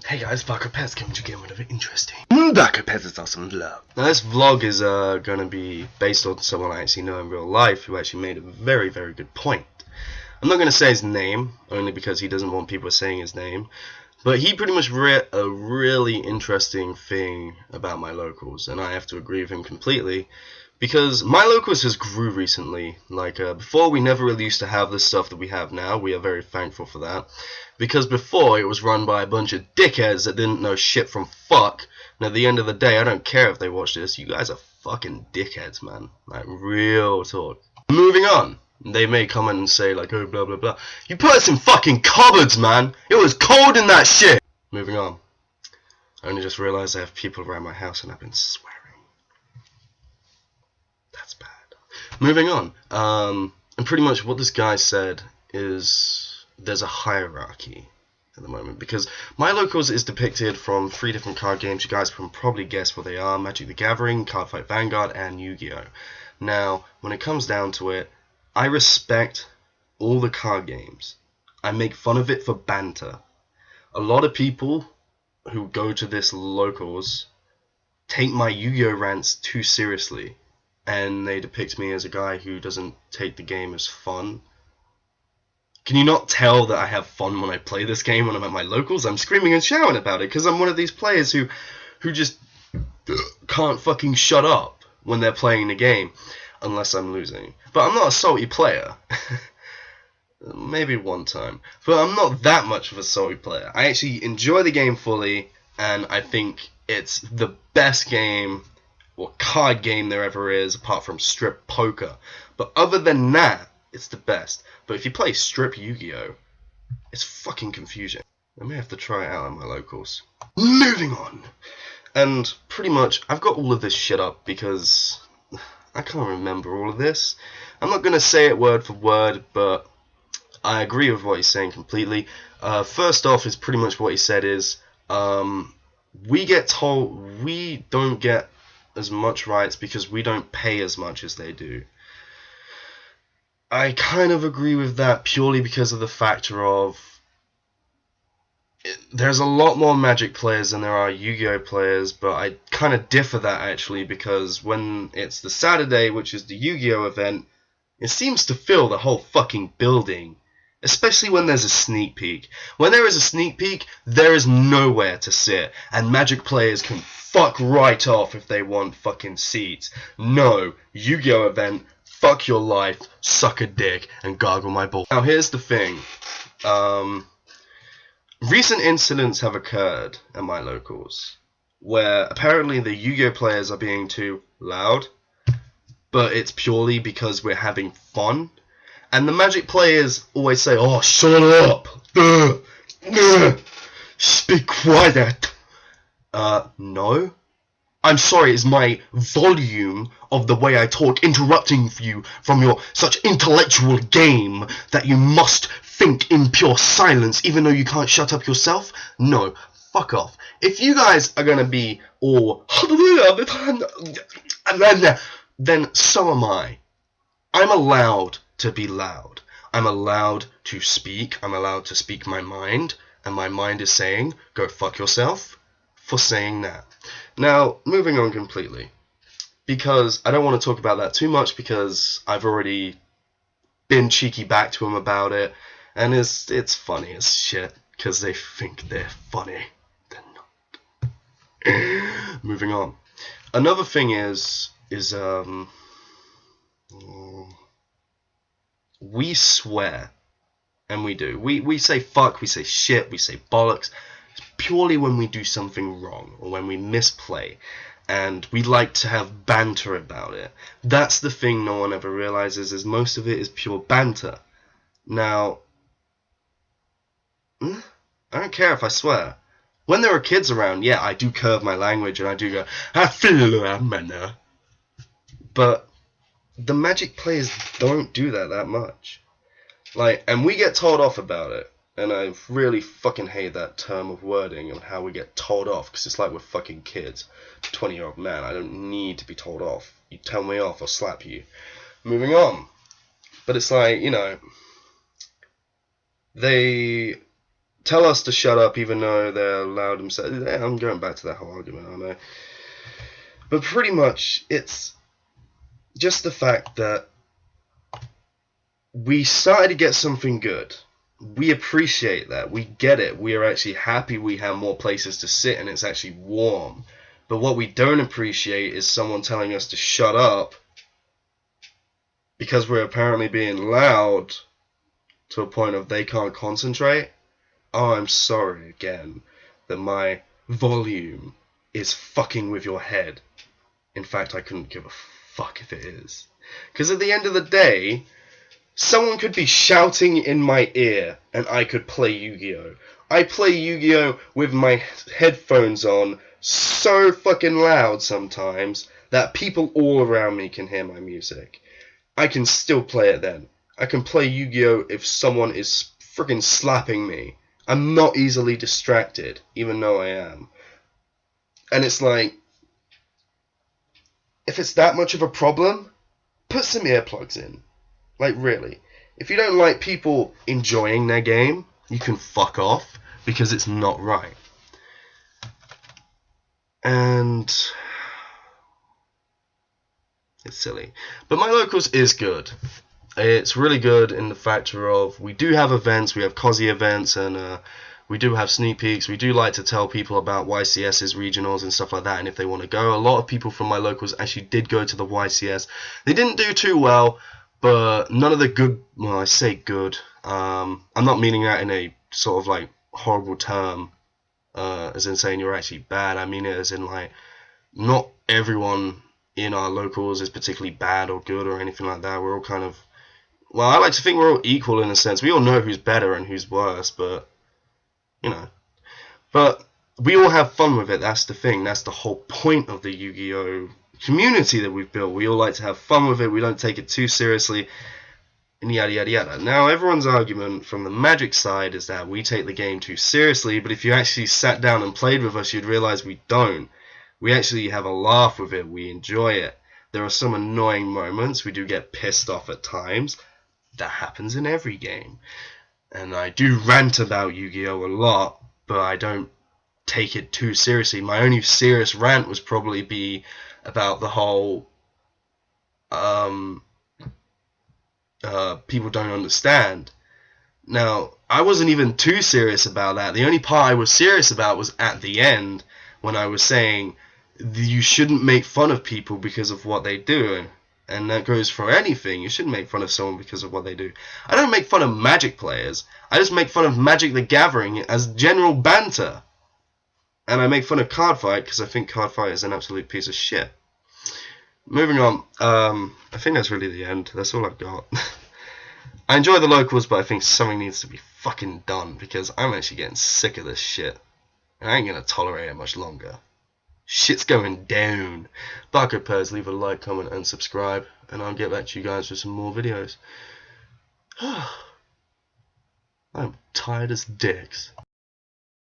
Hey guys, Barcodepez coming to get rid of it interesting. Barcodepez is awesome vlog. Now this vlog is gonna be based on someone I actually know in real life who actually made a very, very good point. I'm not gonna say his name, only because he doesn't want people saying his name, but he pretty much read a really interesting thing about my locals, and I have to agree with him completely. Because my locals has grew recently. Like, before we never really used to have the stuff that we have now. We are very thankful for that. Because before, it was run by a bunch of dickheads that didn't know shit from fuck. And at the end of the day, I don't care if they watch this. You guys are fucking dickheads, man. Like, real talk. Moving on. They may come in and say, like, oh, blah, blah, blah. You put us in fucking cupboards, man. It was cold in that shit. Moving on. I only just realized I have people around my house and I've been swearing. That's bad. Moving on. And pretty much what this guy said is there's a hierarchy at the moment, because my locals is depicted from 3 different card games. You guys can probably guess what they are: Magic the Gathering, Cardfight Vanguard, and Yu-Gi-Oh! Now, when it comes down to it, I respect all the card games. I make fun of it for banter. A lot of people who go to this locals take my Yu-Gi-Oh! Rants too seriously, and they depict me as a guy who doesn't take the game as fun. Can you not tell that I have fun when I play this game when I'm at my locals? I'm screaming and shouting about it because I'm one of these players who just can't fucking shut up when they're playing the game, unless I'm losing. But I'm not a salty player. Maybe one time. But I'm not that much of a salty player. I actually enjoy the game fully, and I think it's the best game or card game there ever is, apart from strip poker. But other than that, it's the best. But if you play strip Yu-Gi-Oh!, it's fucking confusing. I may have to try it out at my locals. Moving on! And pretty much, I've got all of this shit up because I can't remember all of this. I'm not going to say it word for word, but I agree with what he's saying completely. First off is pretty much what he said is, we get told we don't get as much rights because we don't pay as much as they do. I kind of agree with that purely because of the factor of there's a lot more Magic players than there are Yu-Gi-Oh! Players, but I kind of differ that actually, because when it's the Saturday, which is the Yu-Gi-Oh! Event, it seems to fill the whole fucking building. Especially when there's a sneak peek. When there is a sneak peek, there is nowhere to sit, and Magic players can fuck right off if they want fucking seats. No, Yu-Gi-Oh! Event, fuck your life, suck a dick, and gargle my ball. Now here's the thing. Recent incidents have occurred at my locals, where apparently the Yu-Gi-Oh! Players are being too loud, but it's purely because we're having fun. And the Magic players always say, oh, shut up! Be quiet! No? I'm sorry, it's my volume of the way I talk interrupting you from your such intellectual game that you must think in pure silence even though you can't shut up yourself? No, fuck off. If you guys are gonna be all then so am I. I'm allowed to be loud. I'm allowed to speak. I'm allowed to speak my mind. And my mind is saying, go fuck yourself for saying that. Now, moving on completely. Because I don't want to talk about that too much because I've already been cheeky back to him about it. And it's funny as shit because they think they're funny. They're not. Moving on. Another thing is we swear, and we do. We say fuck, we say shit, we say bollocks, purely when we do something wrong, or when we misplay, and we like to have banter about it. That's the thing no one ever realizes, is most of it is pure banter. Now, I don't care if I swear. When there are kids around, yeah, I do curve my language, and I do go, I feel a manner. But the Magic players don't do that much. Like, and we get told off about it. And I really fucking hate that term of wording and how we get told off, because it's like we're fucking kids. 20-year-old man, I don't need to be told off. You tell me off, I'll slap you. Moving on. But it's like, you know, they tell us to shut up even though they're loud themselves. I'm going back to that whole argument, aren't I? But pretty much, it's just the fact that we started to get something good. We appreciate that. We get it. We are actually happy we have more places to sit and it's actually warm. But what we don't appreciate is someone telling us to shut up because we're apparently being loud to a point of they can't concentrate. Oh, I'm sorry again that my volume is fucking with your head. In fact, I couldn't give a fuck if it is. Because at the end of the day, someone could be shouting in my ear and I could play Yu-Gi-Oh! I play Yu-Gi-Oh! With my headphones on so fucking loud sometimes that people all around me can hear my music. I can still play it then. I can play Yu-Gi-Oh! If someone is freaking slapping me. I'm not easily distracted, even though I am. And it's like, if it's that much of a problem, put some earplugs in. Like, really. If you don't like people enjoying their game, you can fuck off, because it's not right. And it's silly. But My Locals is good. It's really good in the factor of, we do have events, we have COSI events, and we do have sneak peeks. We do like to tell people about YCS's regionals and stuff like that, and if they want to go. A lot of people from My Locals actually did go to the YCS. They didn't do too well, but none of the good, well, I say good, I'm not meaning that in a sort of like horrible term, as in saying you're actually bad. I mean it as in like, not everyone in our locals is particularly bad or good or anything like that. We're all kind of, well, I like to think we're all equal in a sense. We all know who's better and who's worse, but, you know. But we all have fun with it, that's the thing. That's the whole point of the Yu-Gi-Oh! Community that we've built. We all like to have fun with it, we don't take it too seriously, and yada yada yada. Now, everyone's argument from the Magic side is that we take the game too seriously, but if you actually sat down and played with us, you'd realize we don't. We actually have a laugh with it, we enjoy it. There are some annoying moments, we do get pissed off at times. That happens in every game. And I do rant about Yu-Gi-Oh! A lot, but I don't take it too seriously. My only serious rant was probably be about the whole people don't understand. Now, I wasn't even too serious about that. The only part I was serious about was at the end, when I was saying you shouldn't make fun of people because of what they do. And that goes for anything. You shouldn't make fun of someone because of what they do. I don't make fun of Magic players. I just make fun of Magic the Gathering as general banter. And I make fun of Cardfight because I think Cardfight is an absolute piece of shit. Moving on. I think that's really the end. That's all I've got. I enjoy the locals, but I think something needs to be fucking done because I'm actually getting sick of this shit. And I ain't gonna tolerate it much longer. Shit's going down. Barcodepez, leave a like, comment, and subscribe, and I'll get back to you guys with some more videos. I'm tired as dicks.